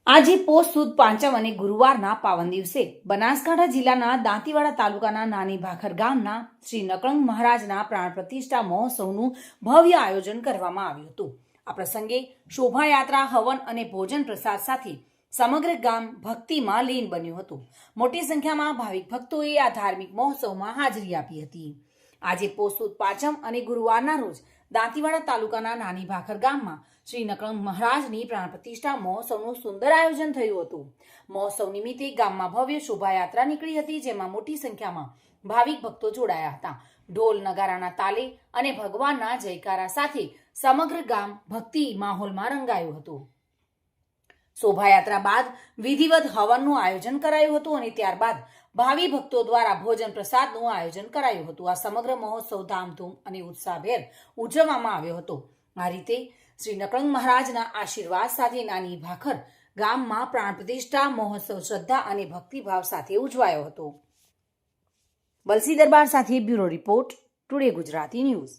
આજે પોષ સુદ પાંચમ અને ગુરુવારના પાવન દિવસે બનાસકાંઠા જિલ્લાના દાંતીવાડા તાલુકાના નાની ભાખર ગામના શ્રી નકળંગ મહારાજના પ્રાણ પ્રતિષ્ઠા મહોત્સવનું ભવ્ય આયોજન કરવામાં આવ્યું હતું. આ પ્રસંગે શોભાયાત્રા, હવન અને ભોજન પ્રસાદ સાથે સમગ્ર ગામ ભક્તિમાં લીન બન્યું હતું. મોટી સંખ્યામાં ભાવિક ભક્તોએ આ ધાર્મિક મહોત્સવમાં હાજરી આપી હતી. આજે પોષ સુદ પાંચમ અને ગુરુવારના રોજ દાંતીવાડા તાલુકાના નાની ભાખર ગામમાં શ્રી નકળંગ મહારાજની પ્રાણ પ્રતિષ્ઠા મહોત્સવનું સુંદર આયોજન થયું હતું. મહોત્સવ નિમિત્તે ગામમાં ભવ્ય શોભાયાત્રા નીકળી હતી, જેમાં મોટી સંખ્યામાં ભાવિક ભક્તો જોડાયા હતા. ઢોલ નગારાના તાલે અને ભગવાનના જયકારા સાથે સમગ્ર ગામ ભક્તિ માહોલમાં રંગાયું હતું. શોભાયાત્રા બાદ વિધિવત હવનનું આયોજન કરાયું હતું અને ત્યારબાદ ભાવિ ભક્તો દ્વારા ભોજન પ્રસાદનું આયોજન કરાયું હતું. આ સમગ્ર મહોત્સવ ધામધૂમ અને ઉત્સાહભેર ઉજવવામાં આવ્યો હતો. આ રીતે શ્રી નકળંગ મહારાજના આશીર્વાદ સાથે નાની ભાખર ગામમાં પ્રાણ પ્રતિષ્ઠા મહોત્સવ શ્રદ્ધા અને ભક્તિભાવ સાથે ઉજવાયો હતો. બલસી દરબાર સાથે bureau report, today Gujarati news.